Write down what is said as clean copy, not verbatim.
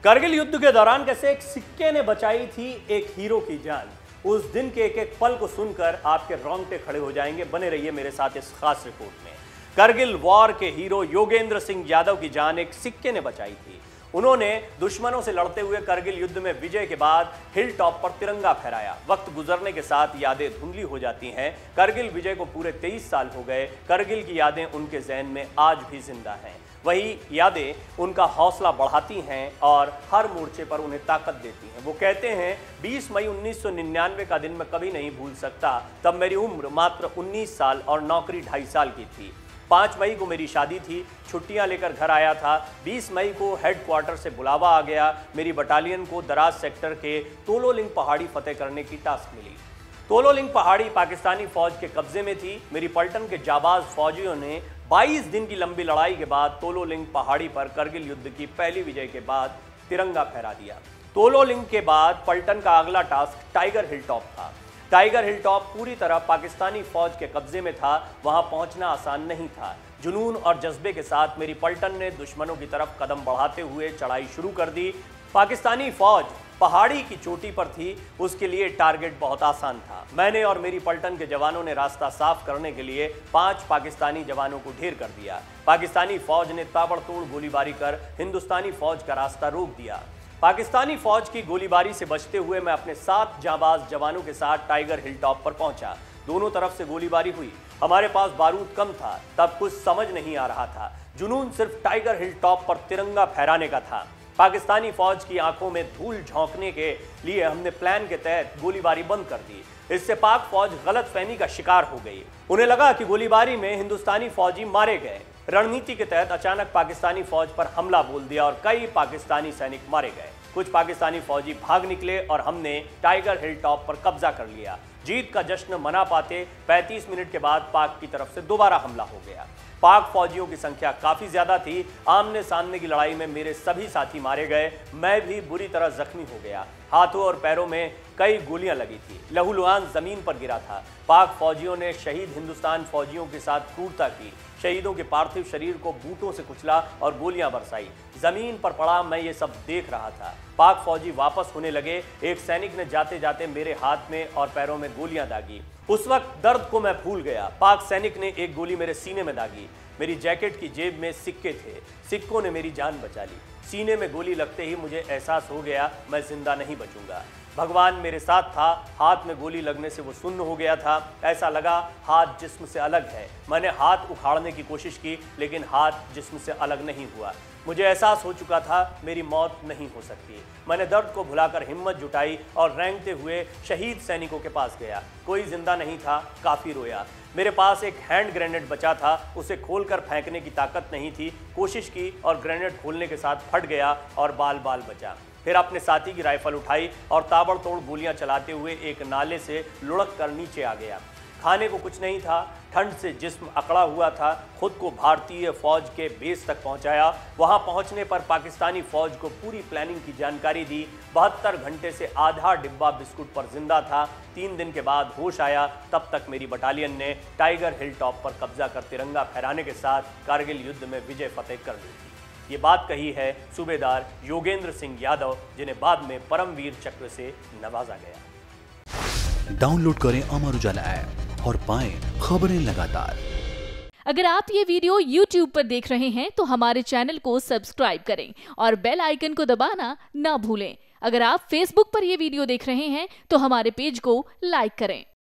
करगिल युद्ध के दौरान कैसे एक सिक्के ने बचाई थी एक हीरो की जान। उस दिन के एक एक पल को सुनकर आपके रोंगटे खड़े हो जाएंगे। बने रहिए मेरे साथ इस खास रिपोर्ट में। करगिल वॉर के हीरो योगेंद्र सिंह यादव की जान एक सिक्के ने बचाई थी। उन्होंने दुश्मनों से लड़ते हुए करगिल युद्ध में विजय के बाद हिल टॉप पर तिरंगा फहराया। वक्त गुजरने के साथ यादें धुंधली हो जाती हैं। करगिल विजय को पूरे 23 साल हो गए। करगिल की यादें उनके जहन में आज भी जिंदा हैं। वही यादें उनका हौसला बढ़ाती हैं और हर मोर्चे पर उन्हें ताकत देती हैं। वो कहते हैं 20 मई 1999 का दिन मैं कभी नहीं भूल सकता। तब मेरी उम्र मात्र 19 साल और नौकरी 2.5 साल की थी। 5 मई को मेरी शादी थी। छुट्टियां लेकर घर आया था। 20 मई को हेडक्वार्टर से बुलावा आ गया। मेरी बटालियन को दराज सेक्टर के तोलोलिंग पहाड़ी फतेह करने की टास्क मिली। तोलोलिंग पहाड़ी पाकिस्तानी फौज के कब्जे में थी। मेरी पलटन के जाबाज फौजियों ने 22 दिन की लंबी लड़ाई के बाद तोलोलिंग पहाड़ी पर करगिल युद्ध की पहली विजय के बाद तिरंगा फहरा दिया। तोलोलिंग के बाद पलटन का अगला टास्क टाइगर हिल टॉप था। टाइगर हिल टॉप पूरी तरह पाकिस्तानी फौज के कब्जे में था। वहां पहुंचना आसान नहीं था। जुनून और जज्बे के साथ मेरी पलटन ने दुश्मनों की तरफ कदम बढ़ाते हुए चढ़ाई शुरू कर दी। पाकिस्तानी फौज पहाड़ी की चोटी पर थी। उसके लिए टारगेट बहुत आसान था। मैंने और मेरी पलटन के जवानों ने रास्ता साफ करने के लिए 5 पाकिस्तानी जवानों को ढेर कर दिया। पाकिस्तानी फौज ने ताबड़तोड़ गोलीबारी कर हिंदुस्तानी फौज का रास्ता रोक दिया। पाकिस्तानी फौज की गोलीबारी से बचते हुए मैं अपने 7 जांबाज जवानों के साथ टाइगर हिल टॉप पर पहुंचा। दोनों तरफ से गोलीबारी हुई। हमारे पास बारूद कम था। तब कुछ समझ नहीं आ रहा था। जुनून सिर्फ टाइगर हिल टॉप पर तिरंगा फहराने का था। पाकिस्तानी फौज की आंखों में धूल झोंकने के लिए हमने प्लान के तहत गोलीबारी बंद कर दी। इससे पाक फौज गलतफहमी का शिकार हो गई। उन्हें लगा कि गोलीबारी में हिंदुस्तानी फौजी मारे गए। रणनीति के तहत अचानक पाकिस्तानी फौज पर हमला बोल दिया और कई पाकिस्तानी सैनिक मारे गए। कुछ पाकिस्तानी फौजी भाग निकले और हमने टाइगर हिल टॉप पर कब्जा कर लिया। जीत का जश्न मना पाते 35 मिनट के बाद पाक की तरफ से दोबारा हमला हो गया। पाक फौजियों की संख्या काफी ज्यादा थी। आमने सामने की लड़ाई में मेरे सभी साथी मारे गए। मैं भी बुरी तरह जख्मी हो गया। हाथों और पैरों में कई गोलियां लगी थी। लहूलुहान जमीन पर गिरा था। पाक फौजियों ने शहीद हिंदुस्तान फौजियों के साथ क्रूरता की। शहीदों के पार्थिव शरीर को बूटों से कुचला और गोलियां बरसाई। जमीन पर पड़ा मैं ये सब देख रहा था। पाक फौजी वापस होने लगे। एक सैनिक ने जाते जाते मेरे हाथ में और पैरों में गोलियां दागी। उस वक्त दर्द को मैं भूल गया। पाक सैनिक ने एक गोली मेरे सीने में दागी। मेरी जैकेट की जेब में सिक्के थे। सिक्कों ने मेरी जान बचा ली। सीने में गोली लगते ही मुझे एहसास हो गया मैं जिंदा नहीं बचूंगा। भगवान मेरे साथ था। हाथ में गोली लगने से वो सुन्न हो गया था। ऐसा लगा हाथ जिस्म से अलग है। मैंने हाथ उखाड़ने की कोशिश की लेकिन हाथ जिस्म से अलग नहीं हुआ। मुझे एहसास हो चुका था मेरी मौत नहीं हो सकती। मैंने दर्द को भुलाकर हिम्मत जुटाई और रेंगते हुए शहीद सैनिकों के पास गया। कोई जिंदा नहीं था। काफ़ी रोया। मेरे पास एक हैंड ग्रेनेड बचा था। उसे खोलकर फेंकने की ताकत नहीं थी। कोशिश की और ग्रेनेड खोलने के साथ फट गया और बाल बाल बचा। फिर अपने साथी की राइफल उठाई और ताबड़तोड़ गोलियां चलाते हुए एक नाले से लुढ़क कर नीचे आ गया। खाने को कुछ नहीं था। ठंड से जिस्म अकड़ा हुआ था। खुद को भारतीय फौज के बेस तक पहुंचाया। वहां पहुंचने पर पाकिस्तानी फौज को पूरी प्लानिंग की जानकारी दी। 72 घंटे से आधा डिब्बा बिस्कुट पर जिंदा था। 3 दिन के बाद होश आया। तब तक मेरी बटालियन ने टाइगर हिल टॉप पर कब्जा कर तिरंगा फहराने के साथ कारगिल युद्ध में विजय फतेह कर ली थी। ये बात कही है सूबेदार योगेंद्र सिंह यादव, जिन्हें बाद में परमवीर चक्र से नवाजा गया। डाउनलोड करें अमर उजाला ऐप और पाएं खबरें लगातार। अगर आप ये वीडियो YouTube पर देख रहे हैं तो हमारे चैनल को सब्सक्राइब करें और बेल आइकन को दबाना ना भूलें। अगर आप Facebook पर ये वीडियो देख रहे हैं तो हमारे पेज को लाइक करें।